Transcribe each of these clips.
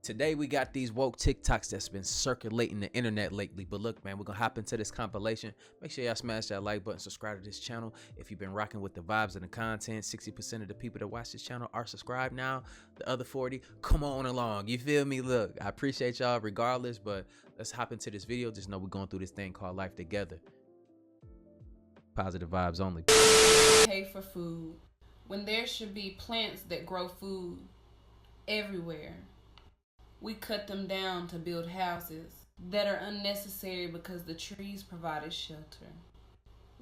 Today we got these woke TikToks that's been circulating the internet lately. But look, man, we're gonna hop into this compilation. Make sure y'all smash that like button, subscribe to this channel. If you've been rocking with the vibes and the content, 60% of the people that watch this channel are subscribed now. The other 40, come on along. You feel me? Look, I appreciate y'all regardless, but let's hop into this video. Just know we're going through this thing called life together. Positive vibes only. Pay for food when there should be plants that grow food everywhere. We cut them down to build houses that are unnecessary because the trees provided shelter.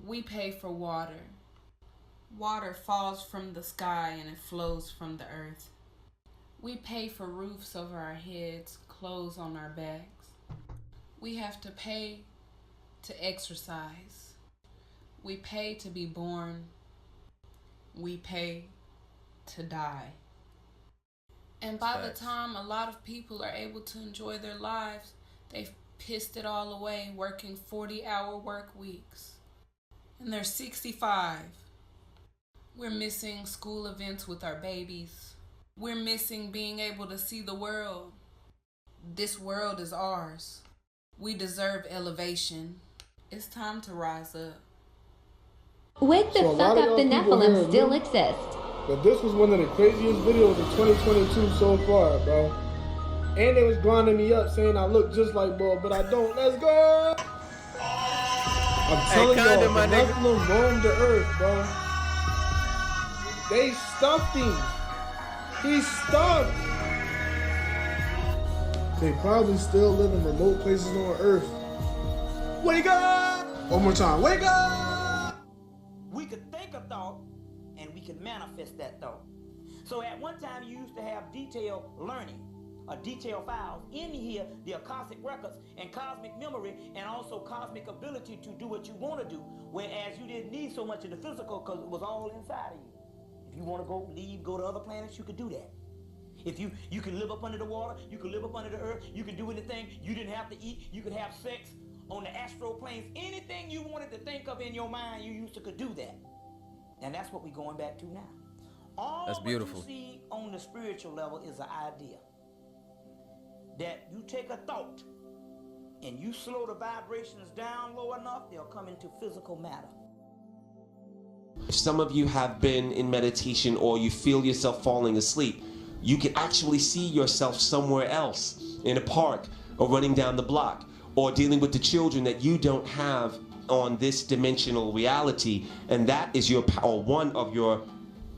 We pay for water. Water falls from the sky and it flows from the earth. We pay for roofs over our heads, clothes on our backs. We have to pay to exercise. We pay to be born. We pay to die. And by the time a lot of people are able to enjoy their lives, they've pissed it all away working 40-hour work weeks. And they're 65. We're missing school events with our babies. We're missing being able to see the world. This world is ours. We deserve elevation. It's time to rise up. Wake the fuck up, the Nephilim still exist. But this was one of the craziest videos of 2022 so far, bro. And they was grinding me up saying I look just like Bo, but I don't. Let's go! I'm telling y'all, the Nephilim roamed the earth, bro. They stuffed him. He's stuffed. They probably still live in remote places on earth. Wake up! One more time. Wake up! We could think a thought, and we can manifest that thought. So at one time you used to have detailed learning, or detailed files. In here, the Akashic records and cosmic memory, and also cosmic ability to do what you want to do, whereas you didn't need so much of the physical because it was all inside of you. If you want to go to other planets, you could do that. If you can live up under the water, you can live up under the earth, you can do anything. You didn't have to eat, you could have sex on the astral planes. Anything you wanted to think of in your mind, you used to could do that. And that's what we're going back to now. All that's beautiful. What you see on the spiritual level is an idea. That you take a thought and you slow the vibrations down low enough, they'll come into physical matter. If some of you have been in meditation or you feel yourself falling asleep, you can actually see yourself somewhere else, in a park or running down the block, or dealing with the children that you don't have on this dimensional reality, and that is your one of your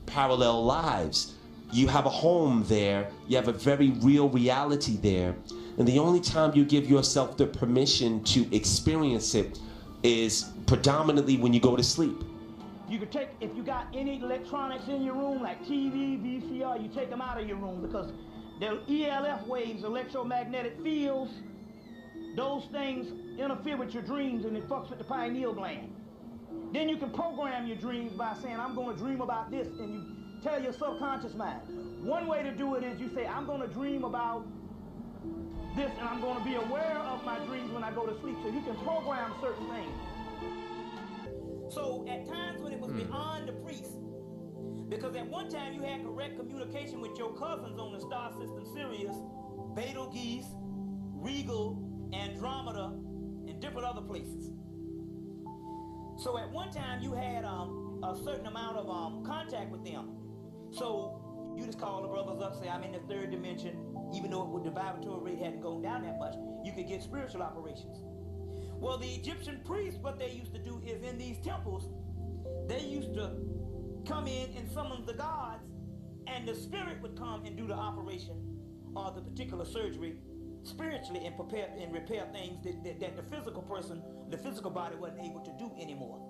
parallel lives. You have a home there, you have a very real reality there, and the only time you give yourself the permission to experience it is predominantly when you go to sleep. You could take, if you got any electronics in your room, like TV, VCR, you take them out of your room, because the ELF waves, electromagnetic fields, those things interfere with your dreams and it fucks with the pineal gland. Then you can program your dreams by saying, I'm going to dream about this, and you tell your subconscious mind. One way to do it is you say, I'm going to dream about this, and I'm going to be aware of my dreams when I go to sleep. So you can program certain things. So at times when it was beyond the priest, because at one time you had correct communication with your cousins on the star system Sirius, Betelgeuse, Regal, Andromeda, and different other places. So at one time you had a certain amount of contact with them. So you just call the brothers up, say, I'm in the third dimension. Even though the vibratory rate hadn't gone down that much, you could get spiritual operations. Well, the Egyptian priests, what they used to do is in these temples, they used to come in and summon the gods, and the spirit would come and do the operation or the particular surgery spiritually and prepare and repair things that the physical person, the physical body wasn't able to do anymore.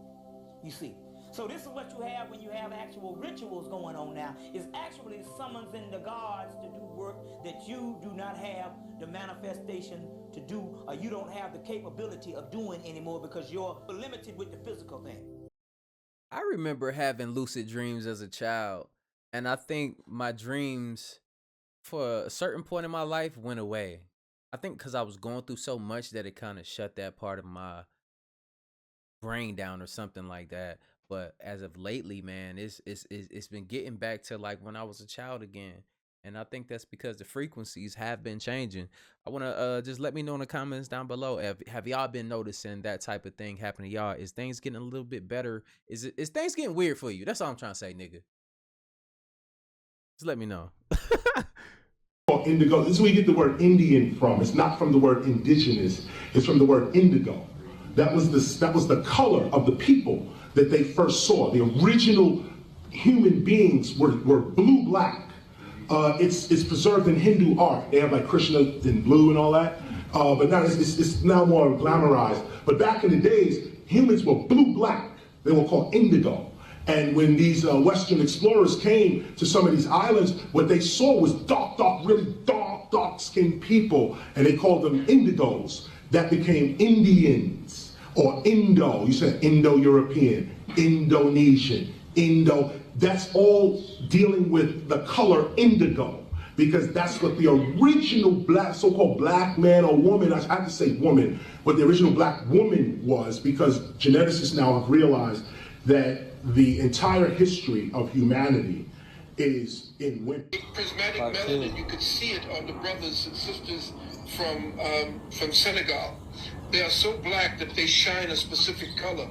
You see. So this is what you have when you have actual rituals going on now, is actually summoning the gods to do work that you do not have the manifestation to do, or you don't have the capability of doing anymore because you're limited with the physical thing. I remember having lucid dreams as a child, and I think my dreams for a certain point in my life went away. I think because I was going through so much that it kind of shut that part of my brain down or something like that. But as of lately, man, it's been getting back to like when I was a child again. And I think that's because the frequencies have been changing. I want to just let me know in the comments down below. Have y'all been noticing that type of thing happening to y'all? Is things getting a little bit better? Is things getting weird for you? That's all I'm trying to say, nigga. Just let me know. Indigo. This is where you get the word Indian from. It's not from the word indigenous. It's from the word indigo. That was the color of the people that they first saw. The original human beings were blue-black. It's preserved in Hindu art. They have like Krishna in blue and all that. But now it's now more glamorized. But back in the days, humans were blue-black. They were called indigo. And when these Western explorers came to some of these islands, what they saw was dark, really dark-skinned people, and they called them indigos. That became Indians, or Indo. You said Indo-European, Indonesian, Indo. That's all dealing with the color indigo, because that's what the original black, so-called black man or woman, I have to say woman, what the original black woman was, because geneticists now have realized that the entire history of humanity is in women. Prismatic melanin, you could see it on the brothers and sisters from Senegal. They are so black that they shine a specific color.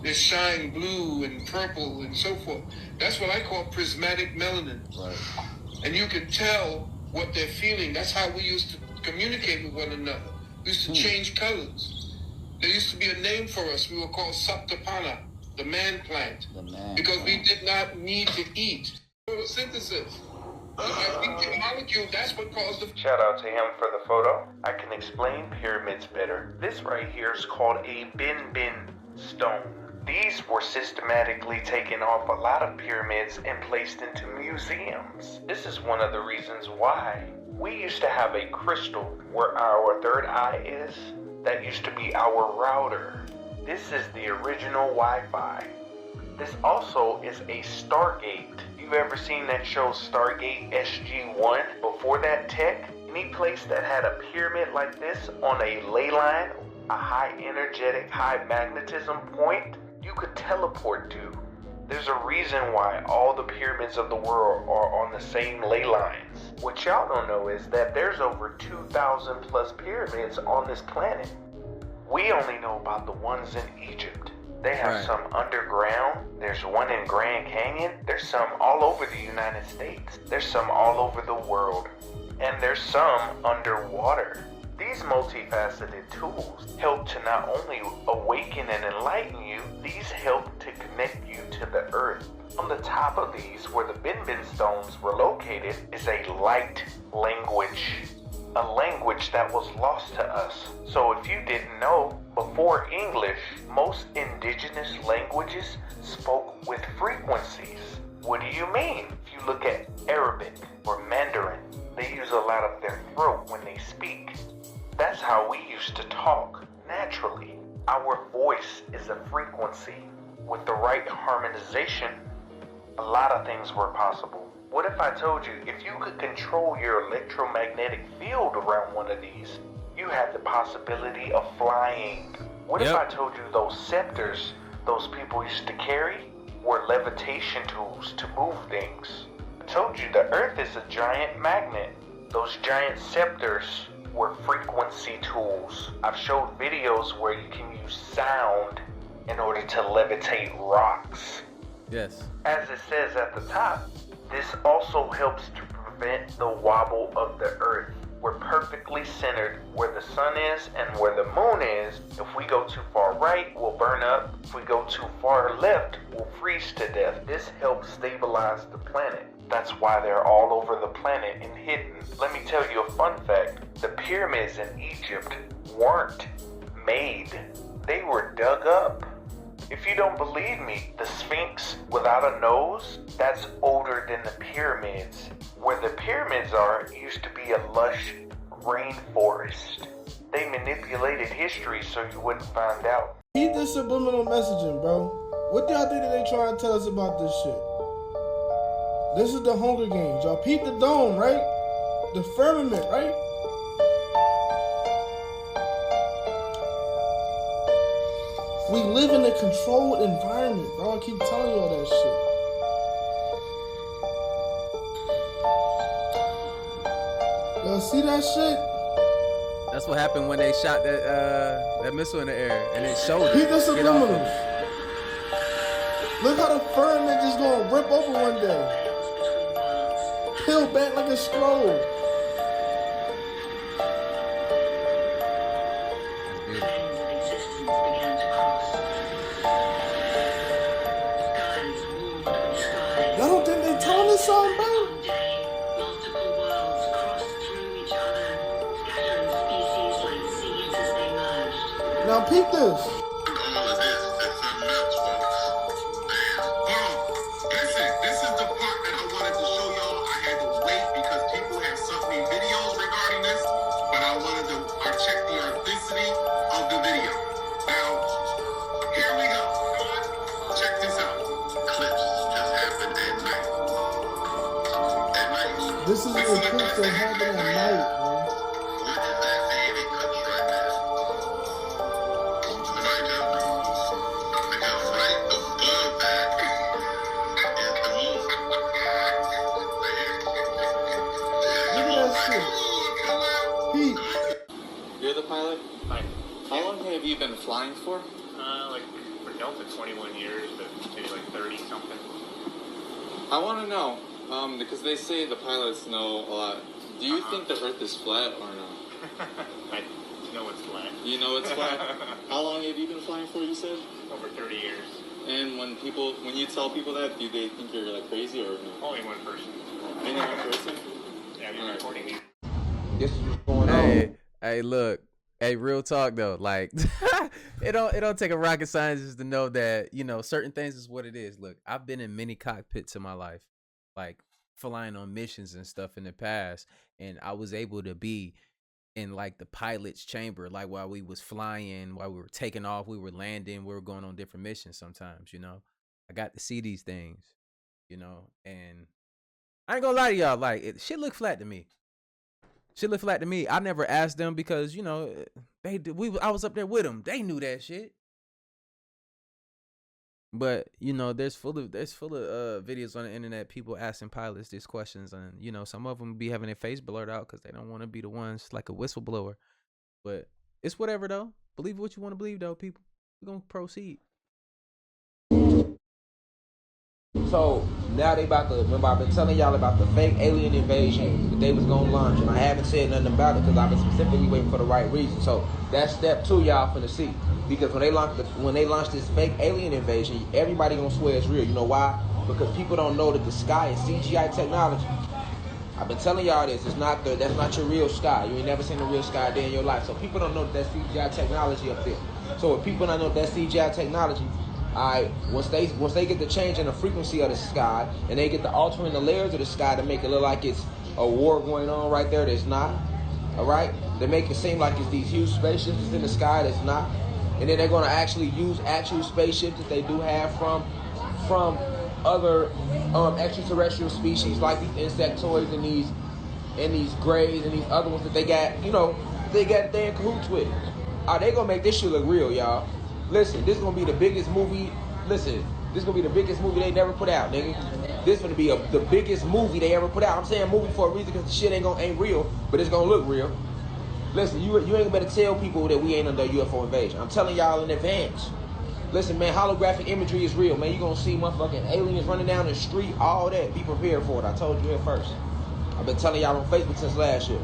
They shine blue and purple and so forth. That's what I call prismatic melanin. Right. And you can tell what they're feeling. That's how we used to communicate with one another. We used to change colors. There used to be a name for us. We were called Saptapana, the man plant, because we did not need to eat. Photosynthesis. The molecule, that's what caused the... Shout out to him for the photo. I can explain pyramids better. This right here is called a bin stone. These were systematically taken off a lot of pyramids and placed into museums. This is one of the reasons why. We used to have a crystal where our third eye is. That used to be our router. This is the original Wi-Fi. This also is a Stargate. You've ever seen that show Stargate SG-1? Before that tech, any place that had a pyramid like this on a ley line, a high energetic, high magnetism point, you could teleport to. There's a reason why all the pyramids of the world are on the same ley lines. What y'all don't know is that there's over 2,000 plus pyramids on this planet. We only know about the ones in Egypt. They have some underground. There's one in Grand Canyon. There's some all over the United States. There's some all over the world. And there's some underwater. These multifaceted tools help to not only awaken and enlighten you, these help to connect you to the earth. On the top of these, where the bin stones were located, is a light language. A language that was lost to us. So if you didn't know, before English, most indigenous languages spoke with frequencies. What do you mean? If you look at Arabic or Mandarin, they use a lot of their throat when they speak. That's how we used to talk, naturally. Our voice is a frequency. With the right harmonization, a lot of things were possible. What if I told you, if you could control your electromagnetic field around one of these, you had the possibility of flying? What if I told you those scepters those people used to carry were levitation tools to move things? I told you the earth is a giant magnet. Those giant scepters were frequency tools. I've showed videos where you can use sound in order to levitate rocks. Yes. As it says at the top, this also helps to prevent the wobble of the earth. We're perfectly centered where the sun is and where the moon is. If we go too far right, we'll burn up. If we go too far left, we'll freeze to death. This helps stabilize the planet. That's why they're all over the planet and hidden. Let me tell you a fun fact. The pyramids in Egypt weren't made. They were dug up. If you don't believe me, the Sphinx without a nose, that's older than the pyramids. Where the pyramids are used to be a lush rainforest. They manipulated history so you wouldn't find out. Keep this subliminal messaging, bro. What do y'all think that they trying to tell us about this shit? This is the Hunger Games. Y'all peep the dome, right? The firmament, right? We live in a controlled environment, bro. I keep telling you all that shit. Y'all see that shit? That's what happened when they shot that missile in the air and it showed Peep it. the Get off of subliminals. it. Look how the firmament just gonna rip over one day. Peel back like a scroll. Y'all don't think they telling us something, bro? Now peep this. This is the eclipse that happened at night, man. Look at that shit. Pete. You're the pilot? Hi. How long have you been flying for? Like for Delta 21 years, but maybe like 30 something. I want to know, because they say the pilots know a lot. Do you think the Earth is flat or no? I know it's flat. You know it's flat? How long have you been flying for, you said? Over 30 years. And when you tell people that, do they think you're like crazy or no? Only one person. Only one person? Yeah, you're recording me. This is what's going on. Hey, look. Hey, real talk though. Like, it don't take a rocket scientist to know that, you know, certain things is what it is. Look, I've been in many cockpits in my life, like flying on missions and stuff in the past, and I was able to be in like the pilot's chamber, like while we was flying, while we were taking off, we were landing, we were going on different missions sometimes, you know. I got to see these things, you know, and I ain't gonna lie to y'all, like, shit look flat to me. Shit look flat to me. I never asked them because, you know, I was up there with them. They knew that shit. But, you know, there's full of videos on the internet, people asking pilots these questions, and, you know, some of them be having their face blurred out because they don't want to be the ones like a whistleblower. But it's whatever though. Believe what you want to believe though, people. We're gonna proceed. So now they about to, remember I've been telling y'all about the fake alien invasion that they was gonna launch, and I haven't said nothing about it because I've been specifically waiting for the right reason. So that's step 2 y'all finna see. Because when they launch this fake alien invasion, everybody gonna swear it's real. You know why? Because people don't know that the sky is CGI technology. I've been telling y'all this. That's not your real sky. You ain't never seen a real sky a day in your life. So people don't know that that's CGI technology up there. So if people don't know that that's CGI technology, alright, once they get the change in the frequency of the sky and they get the altering the layers of the sky to make it look like it's a war going on right there that's not, alright? They make it seem like it's these huge spaceships in the sky that's not. And then they're gonna actually use actual spaceships that they do have from other extraterrestrial species like these insectoids and these greys and these other ones that they got, you know, they in cahoots with. They gonna make this shit look real, y'all. Listen, this is gonna be the biggest movie. Listen, this is gonna be the biggest movie they never put out, nigga. This is gonna be the biggest movie they ever put out. I'm saying movie for a reason because the shit ain't real, but it's gonna look real. Listen, you ain't better tell people that we ain't under a UFO invasion. I'm telling y'all in advance. Listen, man, holographic imagery is real, man. You gonna see motherfucking aliens running down the street, all that. Be prepared for it. I told you here first. I've been telling y'all on Facebook since last year.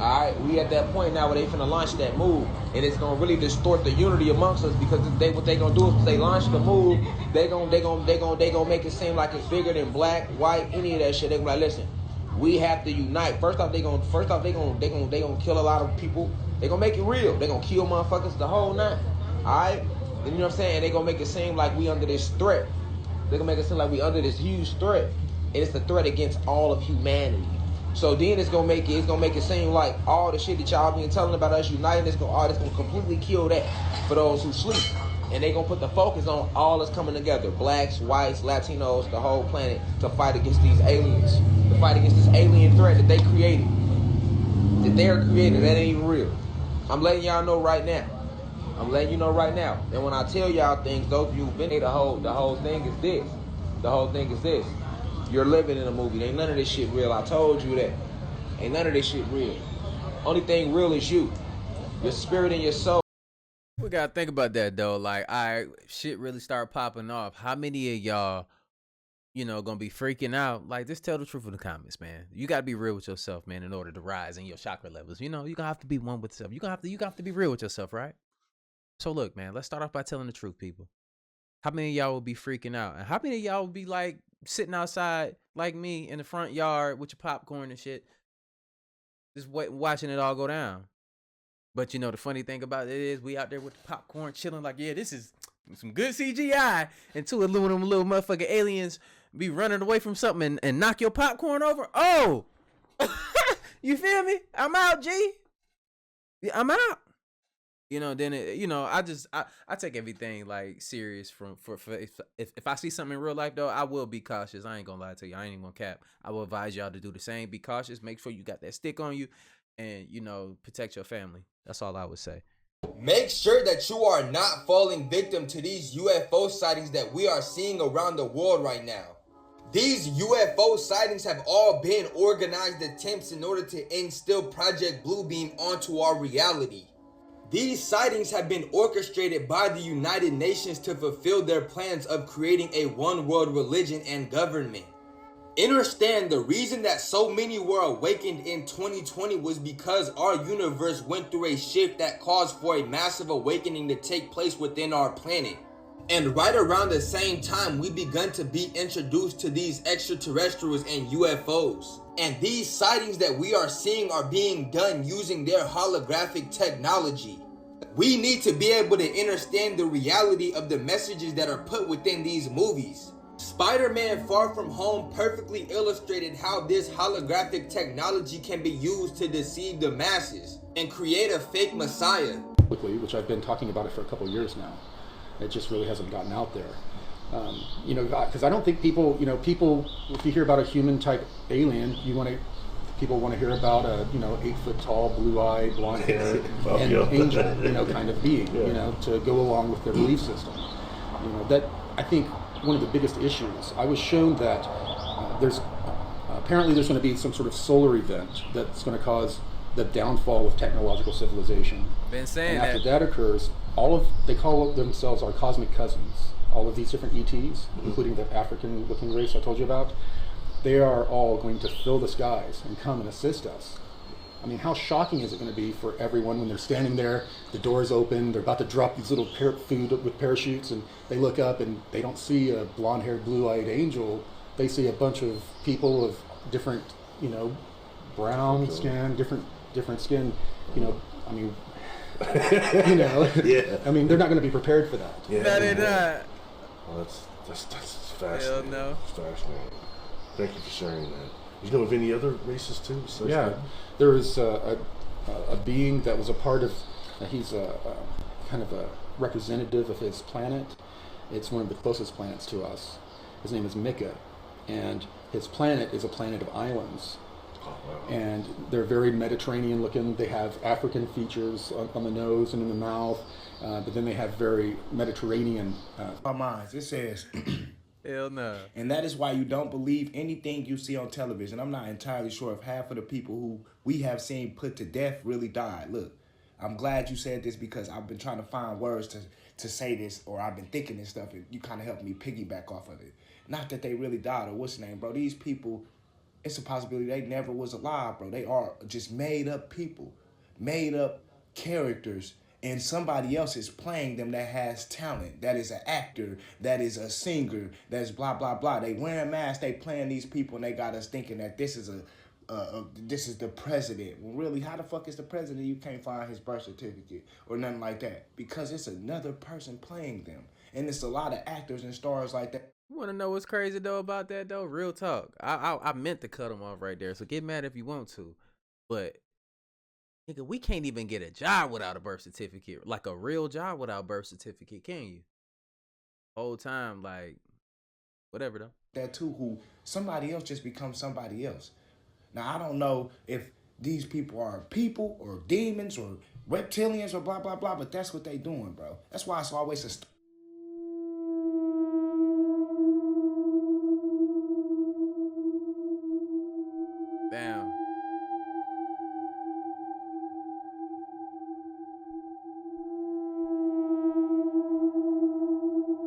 Alright, we at that point now where they finna launch that move, and it's gonna really distort the unity amongst us because what they gonna do is they launch the move, they gonna make it seem like it's bigger than black, white, any of that shit. They gonna be like, listen, we have to unite. First off, they gonna kill a lot of people. They gonna make it real. They gonna kill motherfuckers the whole night. Alright? And you know what I'm saying? They gonna make it seem like we under this threat. They gonna make it seem like we under this huge threat. And it's a threat against all of humanity. So then it's gonna make it seem like all the shit that y'all been telling about us uniting, it's gonna completely kill that for those who sleep. And they gonna put the focus on all that's coming together. Blacks, whites, Latinos, the whole planet to fight against these aliens. To fight against this alien threat that they created. That they're creating, that ain't even real. I'm letting y'all know right now. I'm letting you know right now. And when I tell y'all things, those of you who've been here, the whole thing is this. The whole thing is this. You're living in a movie. Ain't none of this shit real. I told you that. Ain't none of this shit real. Only thing real is you, your spirit and your soul. We gotta think about that though. Like, shit really start popping off. How many of y'all, gonna be freaking out? Like, just tell the truth in the comments, man. You gotta be real with yourself, man, in order to rise in your chakra levels. You gonna have to be one with yourself. You gonna have to be real with yourself, right? So look, man, let's start off by telling the truth, people. How many of y'all will be freaking out? And how many of y'all will be like sitting outside like me in the front yard with your popcorn and shit, just watching it all go down? But the funny thing about it is we out there with the popcorn chilling like, yeah, this is some good CGI. And two of them little motherfucking aliens be running away from something and knock your popcorn over. Oh, you feel me? I'm out, G. I'm out. Then I take everything like serious if I see something in real life though, I will be cautious. I ain't gonna lie to you. I ain't even gonna cap. I will advise y'all to do the same. Be cautious. Make sure you got that stick on you, and protect your family. That's all I would say. Make sure that you are not falling victim to these UFO sightings that we are seeing around the world right now. These UFO sightings have all been organized attempts in order to instill Project Bluebeam onto our reality. These sightings have been orchestrated by the United Nations to fulfill their plans of creating a one-world religion and government. Understand the reason that so many were awakened in 2020 was because our universe went through a shift that caused for a massive awakening to take place within our planet. And right around the same time, we begun to be introduced to these extraterrestrials and UFOs. And these sightings that we are seeing are being done using their holographic technology. We need to be able to understand the reality of the messages that are put within these movies. Spider-Man Far From Home perfectly illustrated how this holographic technology can be used to deceive the masses and create a fake messiah. Which I've been talking about it for a couple years now. It just really hasn't gotten out there. Because I don't think people, if you hear about a human type alien, people want to hear about a, 8-foot tall, blue-eyed, blonde-haired, and angel, kind of being, to go along with their belief system. That I think one of the biggest issues. I was shown that apparently there's going to be some sort of solar event that's going to cause the downfall of technological civilization. Been saying and after that occurs, they call themselves our cosmic cousins. All of these different ETs, including the African-looking race I told you about, they are all going to fill the skies and come and assist us. I mean, how shocking is it going to be for everyone when they're standing there, the door's open, they're about to drop these little food with parachutes, and they look up and they don't see a blonde-haired, blue-eyed angel. They see a bunch of people of different, brown skin, different skin, I mean, yeah. I mean, they're not going to be prepared for that. Yeah. No, they're not. Well, that's fascinating. Hell no. It's fascinating. Thank you for sharing that. You know of any other races too? Yeah, there is a being that was a part of. He's a kind of a representative of his planet. It's one of the closest planets to us. His name is Mika, and his planet is a planet of islands. Oh, wow. And they're very Mediterranean looking. They have African features on the nose and in the mouth, but then they have very Mediterranean. My minds. It says. Hell no. And that is why you don't believe anything you see on television. I'm not entirely sure if half of the people who we have seen put to death really died. Look, I'm glad you said this because I've been trying to find words to say this, or I've been thinking this stuff, and you kind of helped me piggyback off of it. Not that they really died or what's the name, bro. These people, it's a possibility they never was alive, bro. They are just made up people, made up characters. And somebody else is playing them that has talent, that is an actor, that is a singer, that's blah, blah, blah. They wearing masks, they playing these people, and they got us thinking that this is this is the president. Well, really, how the fuck is the president? You can't find his birth certificate or nothing like that because it's another person playing them. And it's a lot of actors and stars like that. You want to know what's crazy, though, about that, though? Real talk. I meant to cut him off right there, so get mad if you want to. But... nigga, we can't even get a job without a birth certificate. Like a real job without a birth certificate, can you? Whole time, like, whatever though. That too, who somebody else just becomes somebody else. Now, I don't know if these people are people or demons or reptilians or blah, blah, blah, but that's what they doing, bro. That's why it's always a... Damn.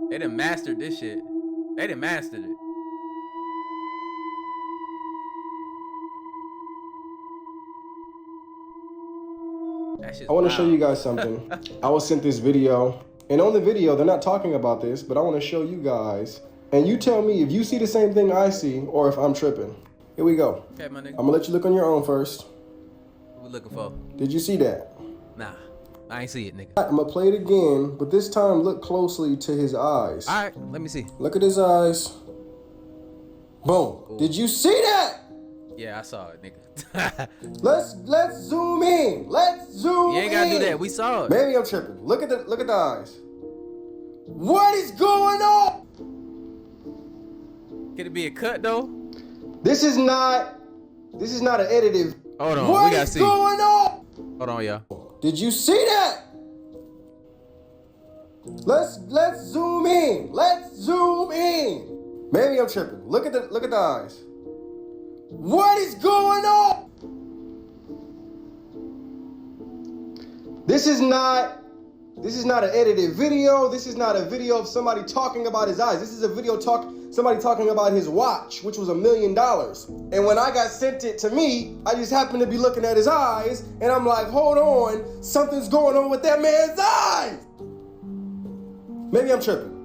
They done mastered this shit. They done mastered it. I want to show you guys something. I was sent this video, and on the video, they're not talking about this, but I want to show you guys. And you tell me if you see the same thing I see or if I'm tripping. Here we go. Okay, my nigga. I'm gonna let you look on your own first. What we looking for? Did you see that? Nah, I ain't see it, nigga. I'm gonna play it again, but this time look closely to his eyes. All right, let me see. Look at his eyes. Boom. Ooh. Did you see that? Yeah, I saw it, nigga. Let's zoom in. Let's zoom in. You ain't gotta do that. We saw it. Maybe I'm tripping. Look at the eyes. What is going on? Could it be a cut though? This is not an edited. Hold on, what we gotta is see. Going on? Hold on, y'all. Did you see that? Let's zoom in. Let's zoom in. Maybe I'm tripping. Look at the eyes. What is going on? This is not an edited video. This is not a video of somebody talking about his eyes. This is a video somebody talking about his watch, which was $1 million. And when I got sent it to me, I just happened to be looking at his eyes, and I'm like, hold on, something's going on with that man's eyes. Maybe I'm tripping.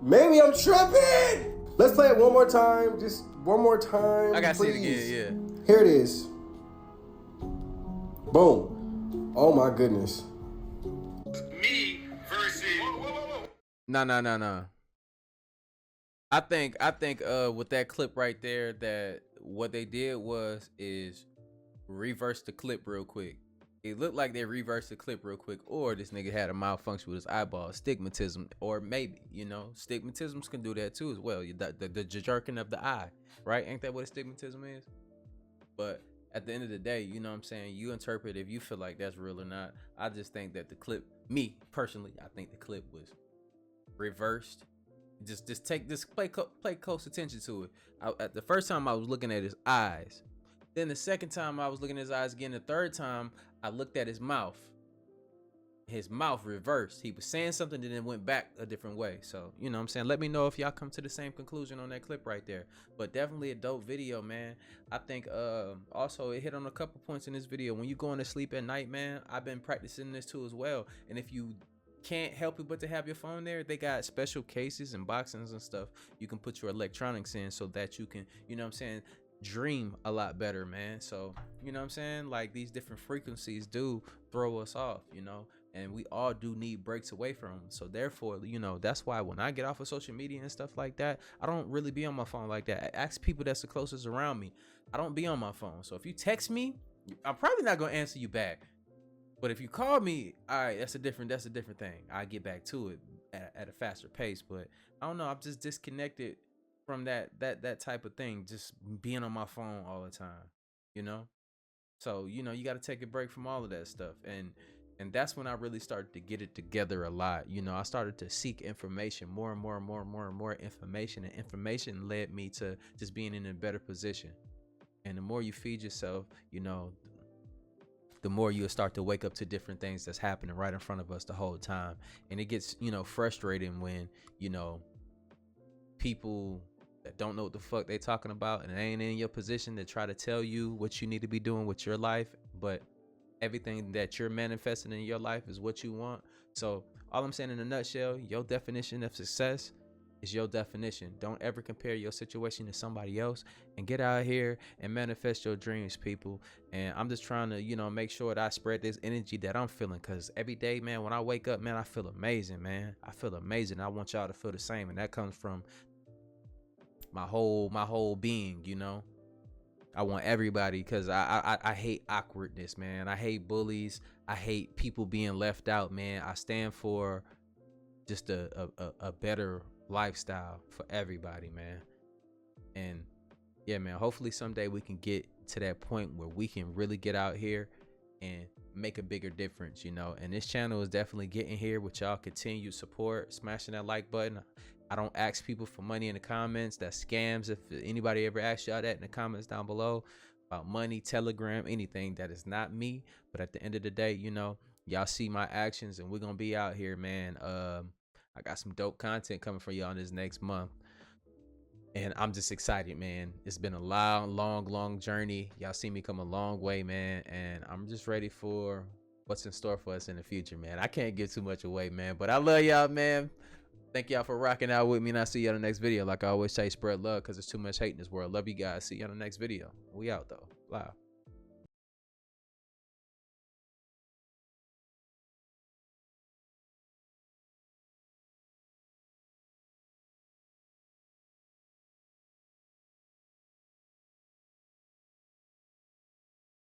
Maybe I'm tripping. Let's play it one more time. Just one more time. I gotta please. see it again, yeah. Here it is. Boom. Oh my goodness. Me versus. No. I think with that clip right there, that what they did is reverse the clip real quick. It looked like they reversed the clip real quick, or this nigga had a malfunction with his eyeball, astigmatism, or maybe, stigmatisms can do that too as well. The jerking of the eye, right? Ain't that what astigmatism is? But at the end of the day, you know what I'm saying? You interpret if you feel like that's real or not. I just think that the clip, me personally, I think the clip was reversed. Just pay close attention to it. At the first time I was looking at his eyes. Then the second time I was looking at his eyes again. The third time I looked at his mouth. His mouth reversed. He was saying something and then went back a different way. So, you know what I'm saying? Let me know if y'all come to the same conclusion on that clip right there. But definitely a dope video, man. I think also it hit on a couple points in this video. When you going to sleep at night, man, I've been practicing this too as well. And if you can't help it but to have your phone there, they got special cases and boxes and stuff you can put your electronics in so that you can, you know what I'm saying, dream a lot better, man. So, you know what I'm saying, like these different frequencies do throw us off, and we all do need breaks away from them. So therefore, that's why when I get off of social media and stuff like that, I don't really be on my phone like that. I ask people that's the closest around me. I don't be on my phone. So if you text me, I'm probably not gonna answer you back. But if you call me, all right, that's a different thing. I get back to it at a faster pace. But I don't know, I'm just disconnected from that type of thing, just being on my phone all the time, So, you got to take a break from all of that stuff. And that's when I really started to get it together a lot. I started to seek information, more and more information, and information led me to just being in a better position. And the more you feed yourself, the more you'll start to wake up to different things that's happening right in front of us the whole time. And it gets, frustrating when, people that don't know what the fuck they talking about and ain't in your position to try to tell you what you need to be doing with your life, but everything that you're manifesting in your life is what you want. So all I'm saying in a nutshell, your definition of success is your definition. Don't ever compare your situation to somebody else, and get out here and manifest your dreams, people. And I'm just trying to, make sure that I spread this energy that I'm feeling, because every day, man, when I wake up, man, I feel amazing, man. I feel amazing. I want y'all to feel the same, and that comes from my whole being, I want everybody, because I hate awkwardness, man. I hate bullies. I hate people being left out, man. I stand for just a better lifestyle for everybody, man. And yeah, man, hopefully someday we can get to that point where we can really get out here and make a bigger difference, And this channel is definitely getting here with y'all continued support, smashing that like button. I don't ask people for money in the comments. That's scams. If anybody ever asks y'all that in the comments down below about money, Telegram, anything, that is not me. But at the end of the day, y'all see my actions, and we're gonna be out here, man. I got some dope content coming for y'all this next month. And I'm just excited, man. It's been a long journey. Y'all see me come a long way, man. And I'm just ready for what's in store for us in the future, man. I can't give too much away, man. But I love y'all, man. Thank y'all for rocking out with me. And I'll see you on the next video. Like I always say, spread love because there's too much hate in this world. Love you guys. See you on the next video. We out, though. Live.